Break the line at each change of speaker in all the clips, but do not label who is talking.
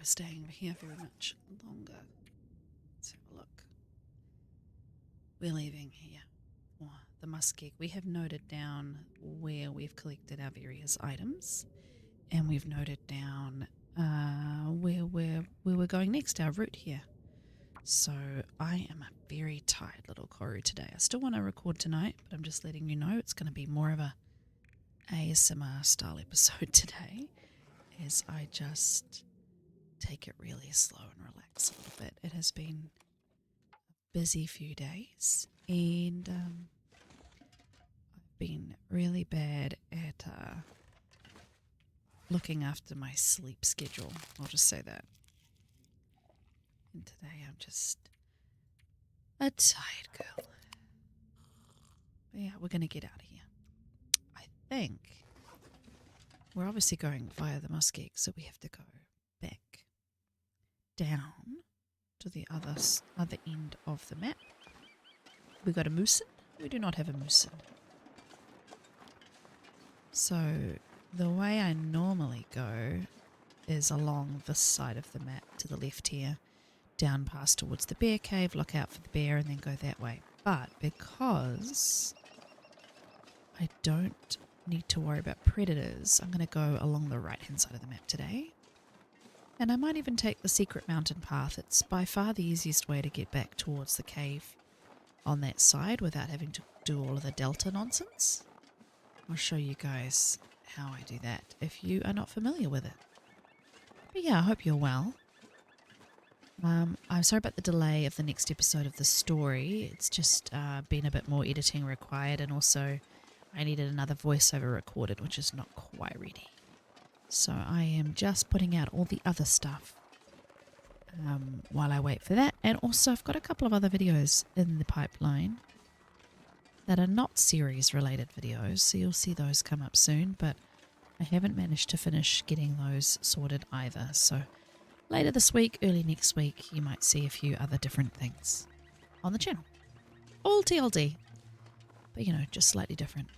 staying here very much longer. Let's have a look. We're leaving here for the muskeg. We have noted down where we've collected our various items, and we've noted down where we're going next, our route here. So I am a very tired little Koru today. I still want to record tonight, but I'm just letting you know it's going to be more of a ASMR style episode today, as I just take it really slow and relax a little bit. It has been a busy few days, and I've been really bad at looking after my sleep schedule. I'll just say that. And today I'm just a tired girl. But yeah, we're going to get out of here. I think we're obviously going via the muskeg, so we have to go back down to the other end of the map. We got a moosin? We do not have a moosin. So the way I normally go is along this side of the map to the left here, down past towards the bear cave, look out for the bear, and then go that way. But because I don't need to worry about predators, I'm going to go along the right hand side of the map today. And I might even take the secret mountain path. It's by far the easiest way to get back towards the cave on that side without having to do all of the delta nonsense. I'll show you guys how I do that if you are not familiar with it. But yeah, I hope you're well. I'm sorry about the delay of the next episode of the story. It's just been a bit more editing required, and also I needed another voiceover recorded, which is not quite ready. So I am just putting out all the other stuff while I wait for that. And also I've got a couple of other videos in the pipeline that are not series related videos, so you'll see those come up soon, but I haven't managed to finish getting those sorted either. So later this week, early next week, you might see a few other different things on the channel. All TLD, but you know, just slightly different.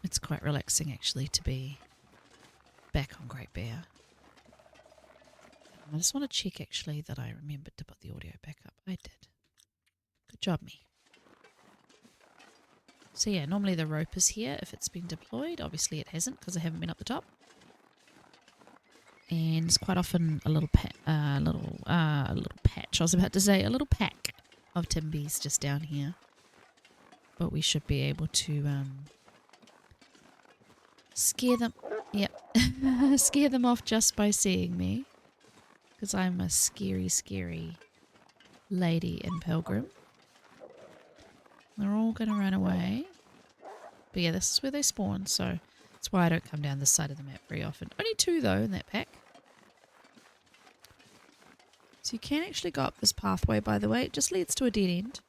It's quite relaxing actually to be back on Great Bear. I just want to check actually that I remembered to put the audio back up. I did. Good job, me. So yeah, normally the rope is here if it's been deployed. Obviously it hasn't because I haven't been up the top. And it's quite often a little patch. I was about to say a little pack of timbies just down here. But we should be able to scare them. Yep, scare them off just by seeing me. Because I'm a scary, scary lady in Pilgrim. They're all going to run away. But yeah, this is where they spawn, so that's why I don't come down this side of the map very often. Only 2 though in that pack. So you can actually go up this pathway, by the way. It just leads to a dead end.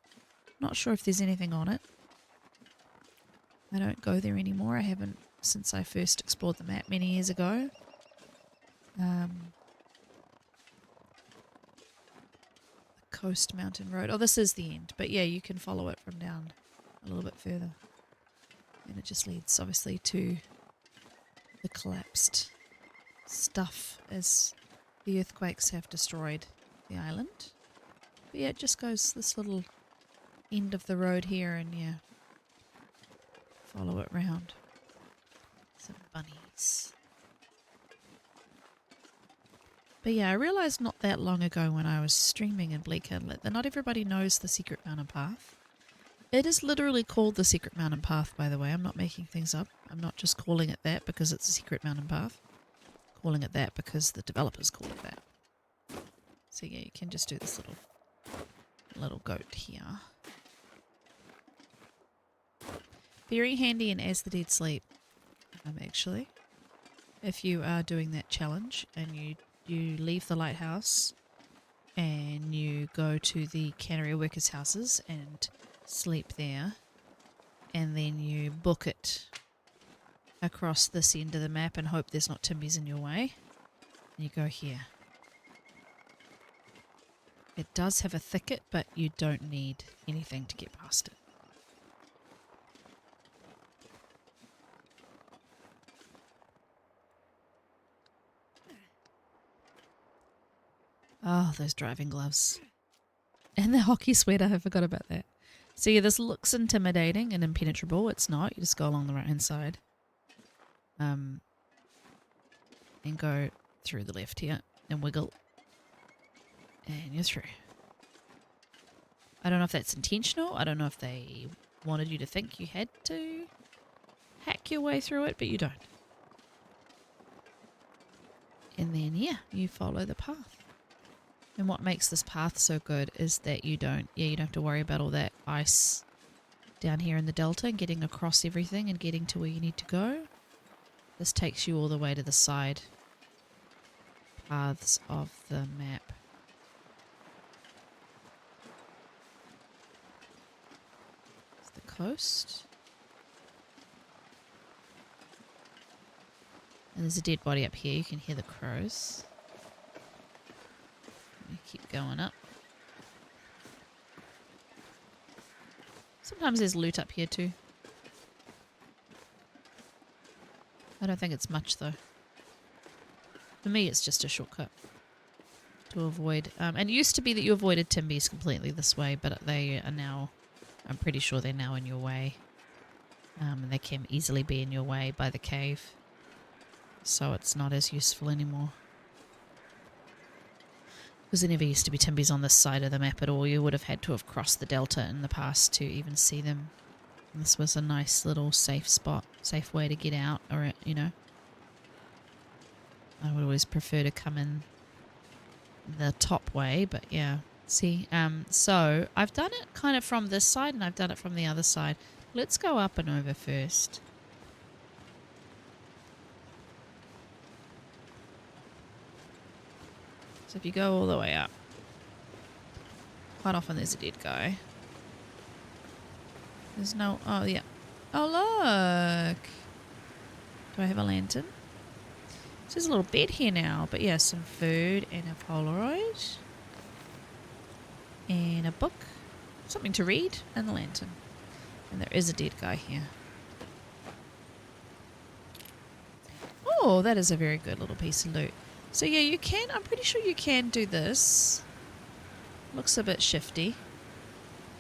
Not sure if there's anything on it. I don't go there anymore. I haven't since I first explored the map many years ago. Coast Mountain Road. Oh, this is the end. But yeah, you can follow it from down a little bit further. And it just leads, obviously, to the collapsed stuff as the earthquakes have destroyed the island. But yeah, it just goes this little end of the road here, and yeah, follow it round. Some bunnies. But yeah, I realised not that long ago when I was streaming in Bleak Inlet that not everybody knows the Secret Mountain Path. It is literally called the Secret Mountain Path, by the way. I'm not making things up. I'm not just calling it that because it's a Secret Mountain Path. I'm calling it that because the developers call it that. So yeah, you can just do this little goat here. Very handy in As the Dead Sleep, actually. If you are doing that challenge and you leave the lighthouse and you go to the cannery workers' houses and sleep there, and then you book it across this end of the map and hope there's not timbies in your way. And you go here. It does have a thicket, but you don't need anything to get past it. Oh, those driving gloves. And the hockey sweater, I forgot about that. So yeah, this looks intimidating and impenetrable. It's not. You just go along the right-hand side. And go through the left here. And wiggle. And you're through. I don't know if that's intentional. I don't know if they wanted you to think you had to hack your way through it, but you don't. And then, yeah, you follow the path. And what makes this path so good is that you don't have to worry about all that ice down here in the delta and getting across everything and getting to where you need to go. This takes you all the way to the side paths of the map. It's the coast. And there's a dead body up here. You can hear the crows. We keep going up. Sometimes there's loot up here too. I don't think it's much though. For me it's just a shortcut to avoid. And it used to be that you avoided timbies completely this way, but they are now, I'm pretty sure they're now in your way. And they can easily be in your way by the cave. So it's not as useful anymore. Because there never used to be timbies on this side of the map at all. You would have had to have crossed the delta in the past to even see them. And this was a nice little safe spot, safe way to get out, or, you know. I would always prefer to come in the top way, but yeah. See, so I've done it kind of from this side and I've done it from the other side. Let's go up and over first. So if you go all the way up, quite often there's a dead guy. There's no... Oh, yeah. Oh, look. Do I have a lantern? So there's a little bed here now. But yeah, some food and a Polaroid. And a book. Something to read. And the lantern. And there is a dead guy here. Oh, that is a very good little piece of loot. So yeah, you can, I'm pretty sure you can do this. Looks a bit shifty.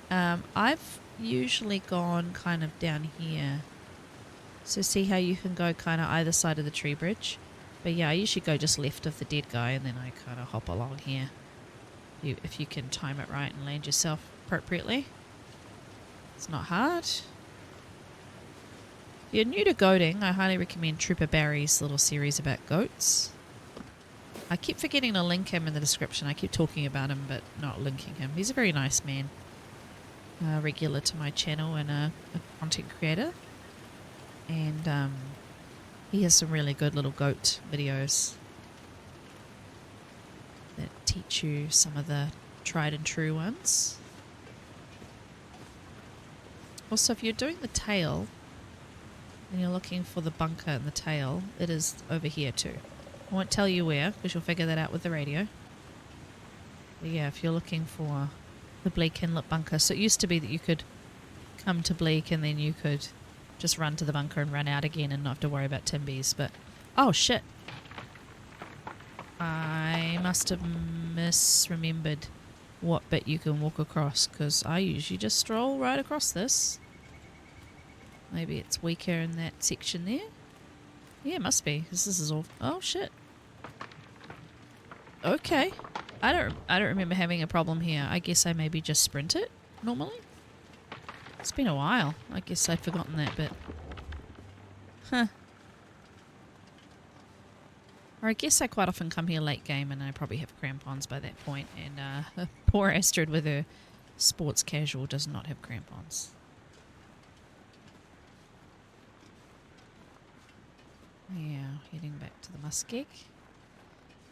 I've usually gone kind of down here. So see how you can go kind of either side of the tree bridge. But yeah, I usually go just left of the dead guy and then I kind of hop along here. If you can time it right and land yourself appropriately. It's not hard. If you're new to goating, I highly recommend Trooper Barry's little series about goats. I keep forgetting to link him in the description. I keep talking about him but not linking him. He's a very nice man. Regular to my channel and a content creator. And he has some really good little goat videos that teach you some of the tried and true ones. Also, if you're doing the tail and you're looking for the bunker in the tail, it is over here too. I won't tell you where, because you'll figure that out with the radio. But yeah, if you're looking for the Bleak Inlet bunker. So it used to be that you could come to Bleak and then you could just run to the bunker and run out again and not have to worry about timbies. But, oh shit. I must have misremembered what bit you can walk across, because I usually just stroll right across this. Maybe it's weaker in that section there. Yeah, it must be, because this is all... Oh, shit. Okay. I don't remember having a problem here. I guess I maybe just sprint it, normally. It's been a while. I guess I'd forgotten that bit. Huh. Or I guess I quite often come here late game and I probably have crampons by that point. And poor Astrid with her sports casual does not have crampons. Yeah, heading back to the muskeg.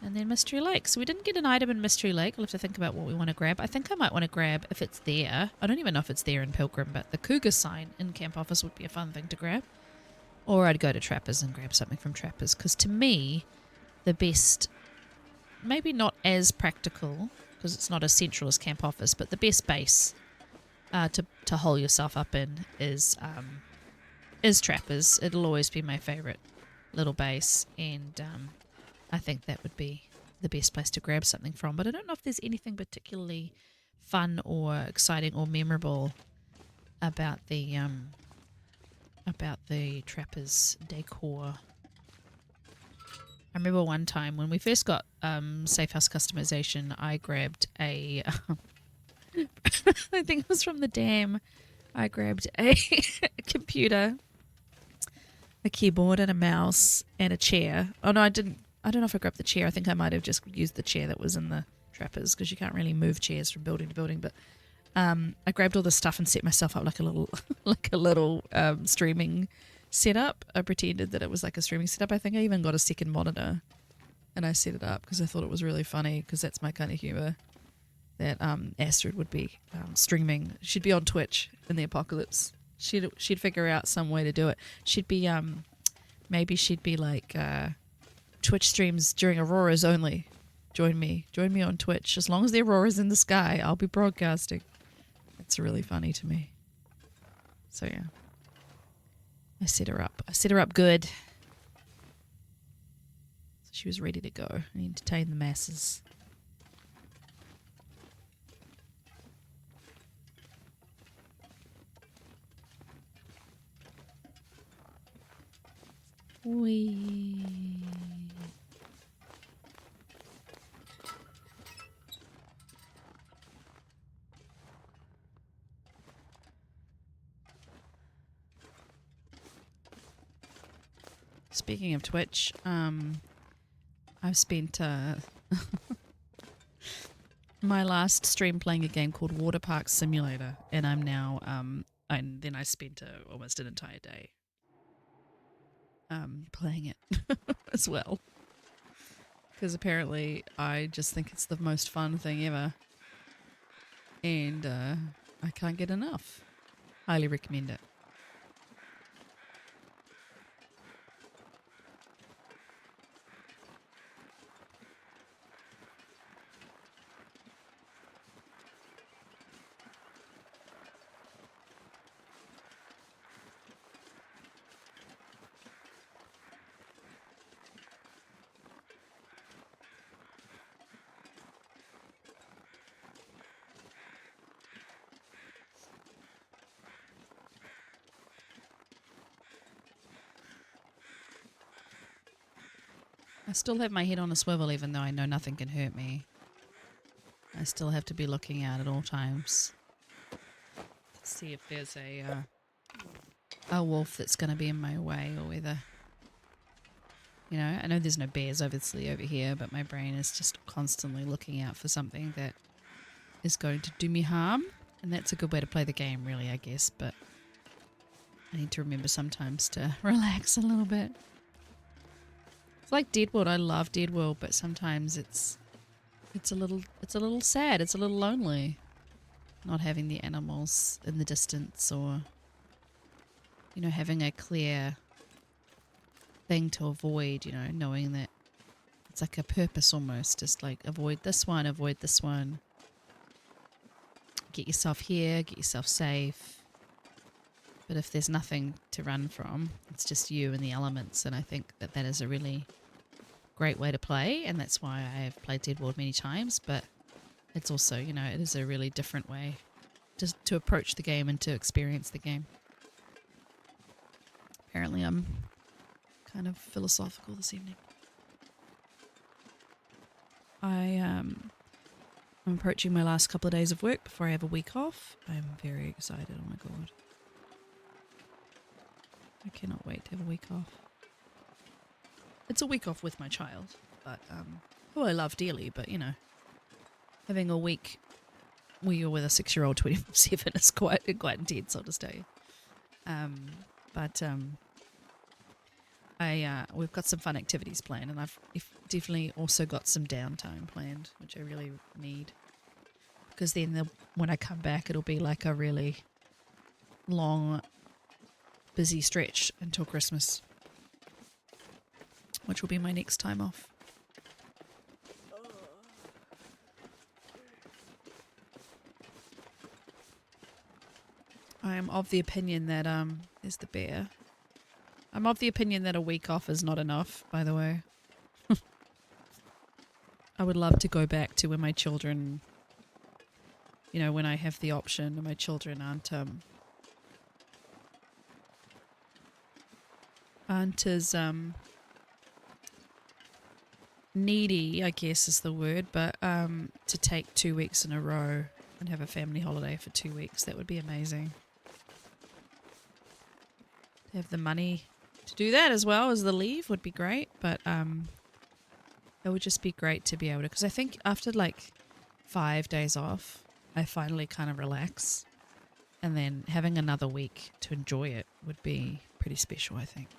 And then Mystery Lake. So we didn't get an item in Mystery Lake. We'll have to think about what we want to grab. I think I might want to grab, if it's there, I don't even know if it's there in Pilgrim, but the cougar sign in Camp Office would be a fun thing to grab. Or I'd go to Trappers and grab something from Trappers. Because to me, the best, maybe not as practical, because it's not as central as Camp Office, but the best base to hole yourself up in is Trappers. It'll always be my favourite little base, and I think that would be the best place to grab something from. But I don't know if there's anything particularly fun or exciting or memorable about the trappers decor. I remember one time when we first got Safe House customization, I grabbed a I think it was from the dam. I grabbed a computer, a keyboard and a mouse and a chair. Oh no, I didn't. I don't know if I grabbed the chair. I think I might have just used the chair that was in the trappers because you can't really move chairs from building to building. But I grabbed all this stuff and set myself up like a little streaming setup. I pretended that it was like a streaming setup. I think I even got a second monitor and I set it up because I thought it was really funny because that's my kind of humor. That Astrid would be streaming. She'd be on Twitch in the apocalypse. She'd figure out some way to do it. She'd be maybe she'd be like Twitch streams during auroras only. Join me on Twitch. As long as the aurora's in the sky, I'll be broadcasting. It's really funny to me. So yeah, I set her up good. So she was ready to go and entertain the masses. Wheeee. Speaking of Twitch, I've spent my last stream playing a game called Water Park Simulator, and I'm now and then I spent almost an entire day playing it as well, because apparently I just think it's the most fun thing ever, and I can't get enough. Highly recommend it. I still have my head on a swivel even though I know nothing can hurt me. I still have to be looking out at all times to see if there's a wolf that's going to be in my way, or whether, you know, I know there's no bears obviously over here, but my brain is just constantly looking out for something that is going to do me harm, and that's a good way to play the game really, I guess, but I need to remember sometimes to relax a little bit. It's like Deadwood. I love Deadwood, but sometimes it's a little sad. It's a little lonely, not having the animals in the distance, or, you know, having a clear thing to avoid. You know, knowing that it's like a purpose almost, just like avoid this one, get yourself here, get yourself safe. But if there's nothing to run from, it's just you and the elements, and I think that that is a really great way to play, and that's why I have played Deadwood many times, but it's also, you know, it is a really different way just to approach the game and to experience the game. Apparently I'm kind of philosophical this evening. I'm approaching my last couple of days of work before I have a week off. I'm very excited, oh my god. I cannot wait to have a week off. It's a week off with my child, but who I love dearly, but you know, having a week where you're with a 6-year-old 24/7 is quite intense, I'll just tell you. We've got some fun activities planned, and I've definitely also got some downtime planned, which I really need, because then when I come back, it'll be like a really long, busy stretch until Christmas, which will be my next time off. I am of the opinion that there's the bear. I'm of the opinion that a week off is not enough, by the way. I would love to go back to when my children, when I have the option and my children aren't as needy, I guess is the word, but to take 2 weeks in a row and have a family holiday for 2 weeks, that would be amazing. To have the money to do that as well as the leave would be great, but it would just be great to be able to, because I think after like 5 days off, I finally kind of relax, and then having another week to enjoy it would be pretty special, I think.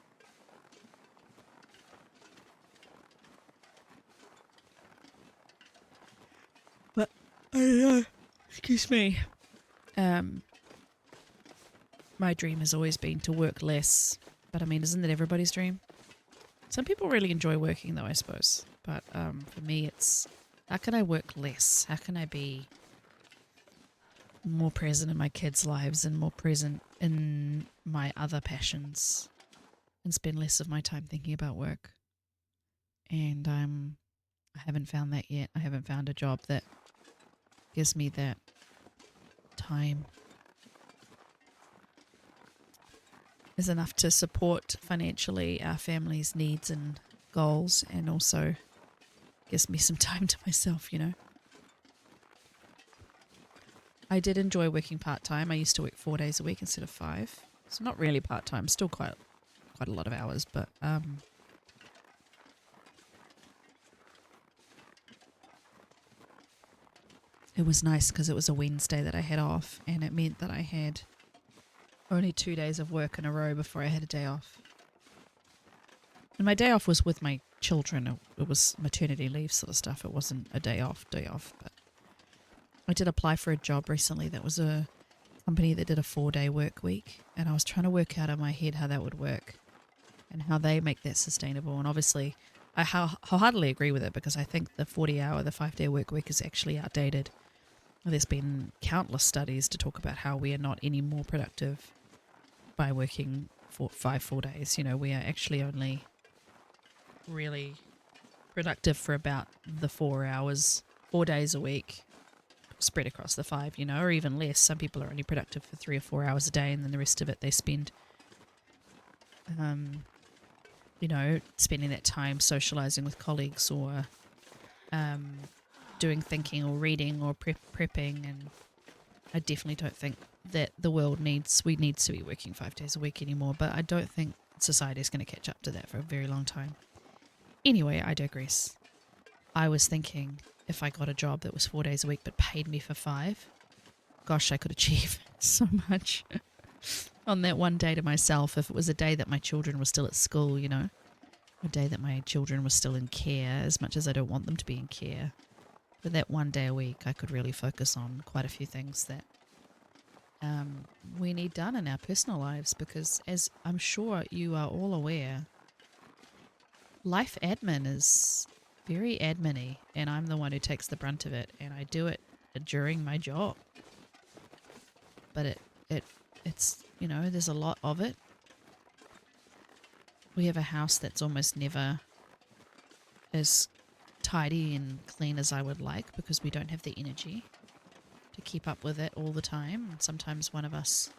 But I don't know. Excuse me. My dream has always been to work less, but I mean, isn't that everybody's dream? Some people really enjoy working, though, I suppose. But for me, it's how can I work less? How can I be more present in my kids' lives and more present in my other passions and spend less of my time thinking about work? And I haven't found that yet. I haven't found a job that gives me that time. Is enough to support financially our family's needs and goals, and also gives me some time to myself, I did enjoy working part-time. I used to work 4 days a week instead of 5. So not really part-time, still quite a lot of hours, but it was nice because it was a Wednesday that I had off, and it meant that I had only 2 days of work in a row before I had a day off. And my day off was with my children. It was maternity leave sort of stuff. It wasn't a day off. But I did apply for a job recently that was a company that did a 4-day work week. And I was trying to work out in my head how that would work and how they make that sustainable. And obviously, I wholeheartedly agree with it, because I think the 5-day work week is actually outdated. There's been countless studies to talk about how we are not any more productive by working for 4 days. We are actually only really productive for about the 4 hours, 4 days a week, spread across the 5, or even less. Some people are only productive for 3 or 4 hours a day, and then the rest of it they spend, spending that time socializing with colleagues, or doing thinking or reading or prepping. And I definitely don't think that the world needs to be working 5 days a week anymore, but I don't think society is going to catch up to that for a very long time. Anyway, I digress. I was thinking, if I got a job that was 4 days a week but paid me for 5, gosh, I could achieve so much on that one day to myself. If it was a day that my children were still at school, a day that my children were still in care, as much as I don't want them to be in care. But that one day a week, I could really focus on quite a few things that we need done in our personal lives, because as I'm sure you are all aware, life admin is very admin-y, and I'm the one who takes the brunt of it, and I do it during my job. But it's there's a lot of it. We have a house that's almost never as tidy and clean as I would like, because we don't have the energy to keep up with it all the time. And sometimes one of us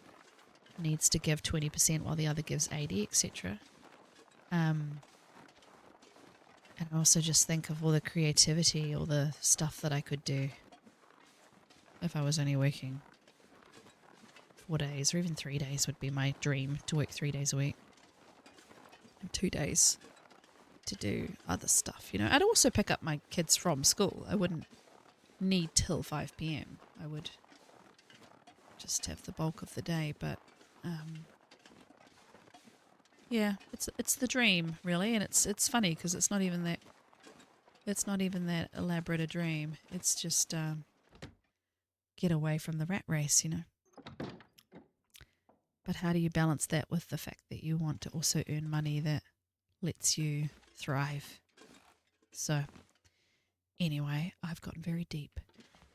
needs to give 20% while the other gives 80, etc. And I also just think of all the creativity, all the stuff that I could do if I was only working 4 days, or even 3 days would be my dream, to work 3 days a week and 2 days to do other stuff. I'd also pick up my kids from school. I wouldn't need till 5 p.m. I would just have the bulk of the day, but yeah, it's the dream, really. And it's funny because it's not even that elaborate a dream. It's just get away from the rat race. But how do you balance that with the fact that you want to also earn money that lets you thrive? So anyway, I've gotten very deep.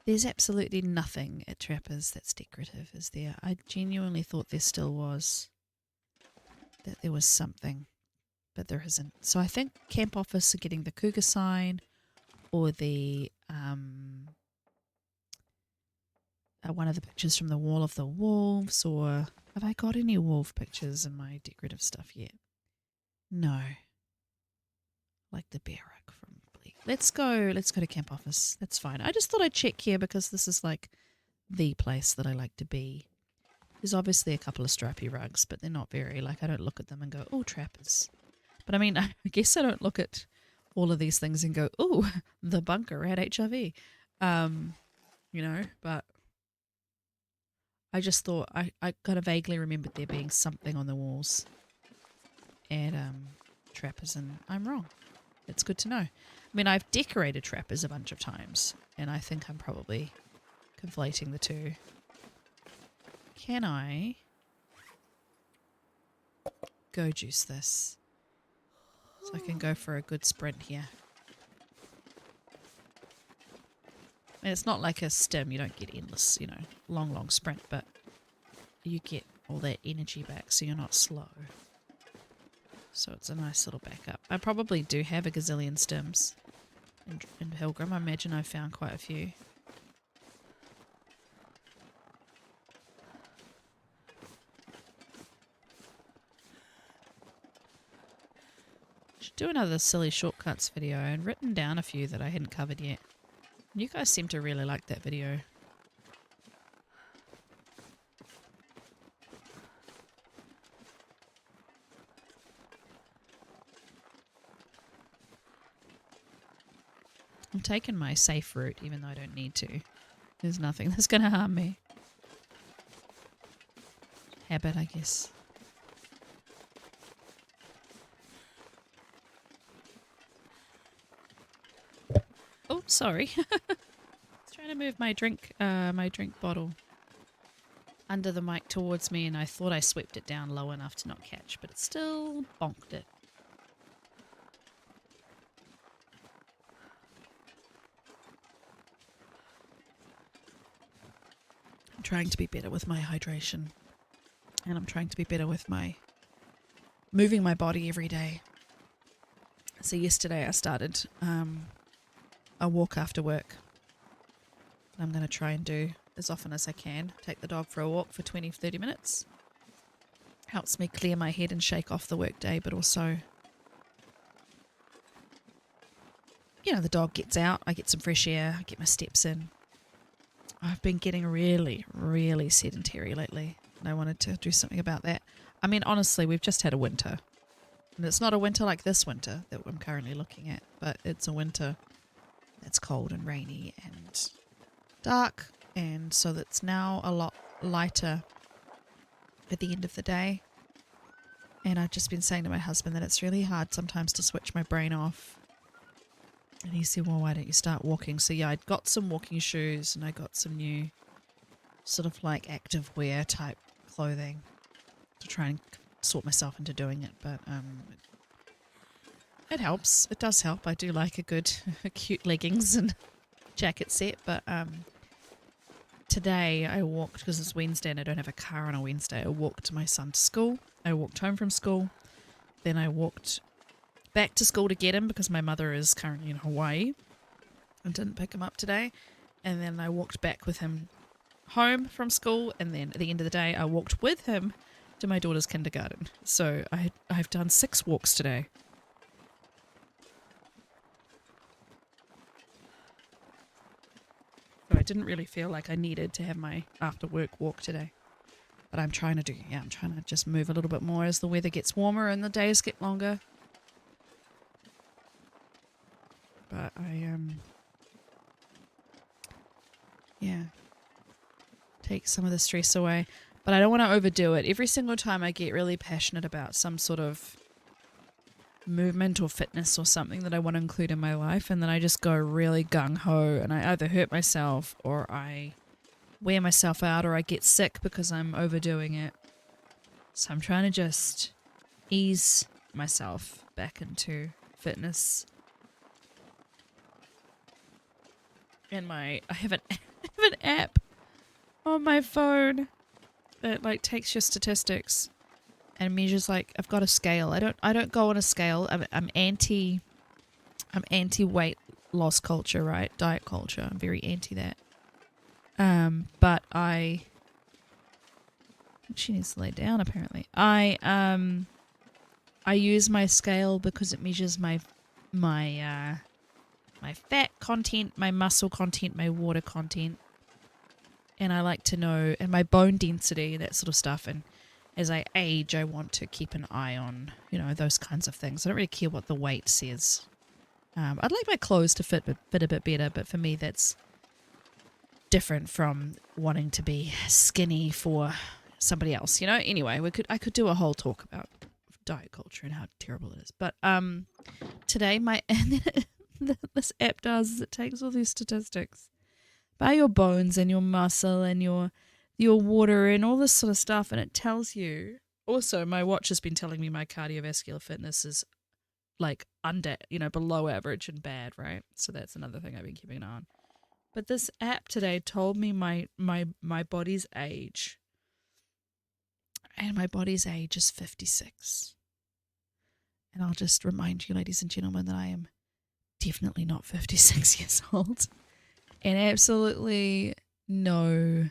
There's absolutely nothing at Trappers that's decorative, is there? I genuinely thought there still was. That there was something, but there isn't. So I think Camp Office are getting the cougar sign, or the one of the pictures from the Wall of the Wolves, or have I got any wolf pictures in my decorative stuff yet? No. Like the barrack from Bleak. Let's go to camp office. That's fine. I just thought I'd check here because this is like the place that I like to be. There's obviously a couple of stripy rugs, but they're not very, like, I don't look at them and go, oh, trappers. But I mean, I guess I don't look at all of these things and go, oh, the bunker had HIV. You know, but I just thought, I kind of vaguely remembered there being something on the walls and trappers, and I'm wrong. It's good to know. I mean, I've decorated trappers a bunch of times, and I think I'm probably conflating the two. Can I go juice this? So I can go for a good sprint here. And it's not like a stim. You don't get endless, you know, long sprint, but you get all that energy back so you're not slow. So it's a nice little backup. I probably do have a gazillion stims in Pilgrim. I imagine I've found quite a few. Should do another silly shortcuts video, and written down a few that I hadn't covered yet. You guys seem to really like that video. I'm taking my safe route even though I don't need to. There's nothing that's going to harm me. Habit, I guess. Oh, sorry. I was trying to move my drink bottle under the mic towards me, and I thought I swept it down low enough to not catch, but it still bonked it. I'm trying to be better with my hydration, and I'm trying to be better with my moving my body every day. So yesterday I started a walk after work. I'm going to try and do as often as I can. Take the dog for a walk for 20-30 minutes. Helps me clear my head and shake off the work day, but also, you know, the dog gets out, I get some fresh air, I get my steps in. I've been getting really, really sedentary lately, and I wanted to do something about that. I mean, honestly, we've just had a winter. And it's not a winter like this winter that I'm currently looking at, but it's a winter that's cold and rainy and dark, and so that's now a lot lighter at the end of the day. And I've just been saying to my husband that it's really hard sometimes to switch my brain off. And he said, well, why don't you start walking? So yeah, I'd got some walking shoes, and I got some new sort of like active wear type clothing to try and sort myself into doing it. But it helps. It does help. I do like a good cute leggings and jacket set. But today I walked, because it's Wednesday and I don't have a car on a Wednesday. I walked my son to school. I walked home from school. Then I walked back to school to get him because my mother is currently in Hawaii and didn't pick him up today. And then I walked back with him home from school. And then at the end of the day, I walked with him to my daughter's kindergarten. So I've done 6 walks today. So I didn't really feel like I needed to have my after work walk today. But I'm trying to I'm trying to just move a little bit more as the weather gets warmer and the days get longer. But take some of the stress away. But I don't want to overdo it. Every single time I get really passionate about some sort of movement or fitness or something that I want to include in my life, and then I just go really gung-ho, and I either hurt myself or I wear myself out or I get sick because I'm overdoing it. So I'm trying to just ease myself back into fitness. And I have an app on my phone that like takes your statistics and measures, like, I've got a scale. I don't go on a scale. I'm anti weight lost culture, right? Diet culture. I'm very anti that. But she needs to lay down apparently. I use my scale because it measures my fat content, my muscle content, my water content. And I like to know, and my bone density, that sort of stuff. And as I age, I want to keep an eye on, those kinds of things. I don't really care what the weight says. I'd like my clothes to fit a bit better, but for me, that's different from wanting to be skinny for somebody else. Anyway, I could do a whole talk about diet culture and how terrible it is. But today, this app does is it takes all these statistics by your bones and your muscle and your water and all this sort of stuff, and it tells you. Also, my watch has been telling me my cardiovascular fitness is like under, below average and bad, right? So that's another thing I've been keeping an eye on. But this app today told me my body's age, and my body's age is 56. And I'll just remind you, ladies and gentlemen, that I am definitely not 56 years old. And absolutely no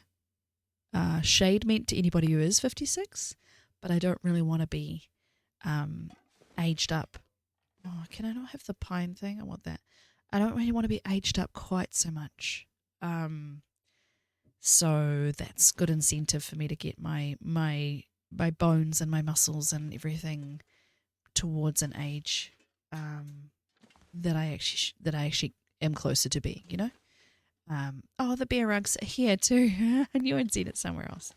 shade meant to anybody who is 56, but I don't really want to be aged up. Oh, can I not have the pine thing? I want that. I don't really want to be aged up quite so much. So that's good incentive for me to get my bones and my muscles and everything towards an age that I actually am closer to being, the bear rugs are here too. I knew I'd seen it somewhere else.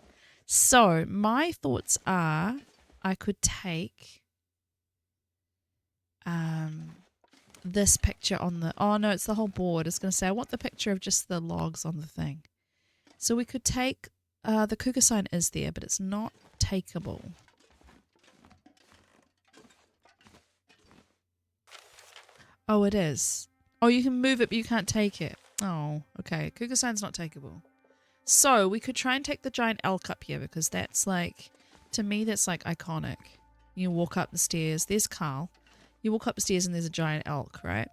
So my thoughts are I could take this picture on the... Oh, no, it's the whole board. It's going to say, I want the picture of just the logs on the thing. So we could take... the cougar sign is there, but it's not takeable. Oh, it is. Oh, you can move it, but you can't take it. Oh, okay. Cougar sign's not takeable. So we could try and take the giant elk up here because that's like... To me, that's like iconic. You walk up the stairs. There's Carl. You walk up the stairs and there's a giant elk, right?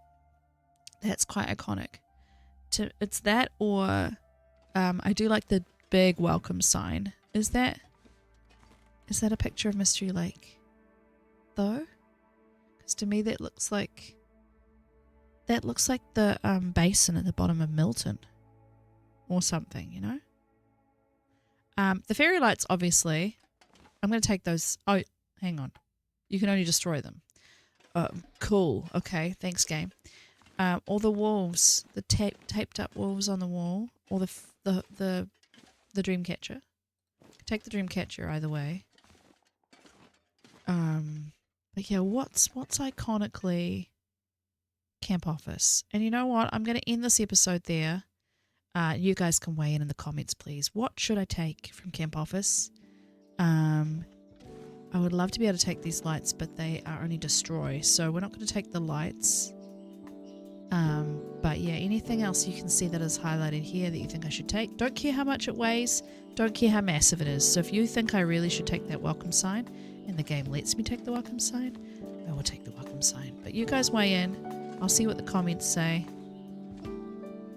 That's quite iconic. It's that, or I do like the big welcome sign. Is that a picture of Mystery Lake? Though? Because to me that looks like the basin at the bottom of Milton. Or something, The fairy lights, obviously. I'm going to take those. Oh, hang on. You can only destroy them. Cool. Okay, thanks, game. All the wolves, the taped up wolves on the wall, or the dream catcher. Take the dream catcher either way. But yeah, what's iconically camp office? And you know what? I'm going to end this episode there. You guys can weigh in the comments, please. What should I take from camp office? I would love to be able to take these lights, but they are only destroy, so we're not going to take the lights. But yeah, anything else you can see that is highlighted here that you think I should take. Don't care how much it weighs, don't care how massive it is. So if you think I really should take that welcome sign, and the game lets me take the welcome sign, I will take the welcome sign. But you guys weigh in. I'll see what the comments say.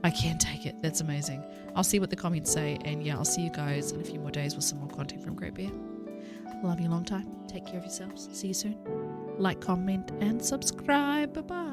I can take it. That's amazing. I'll see what the comments say, and yeah, I'll see you guys in a few more days with some more content from Great Bear. Love you a long time. Take care of yourselves. See you soon. Like, comment, and subscribe. Bye-bye.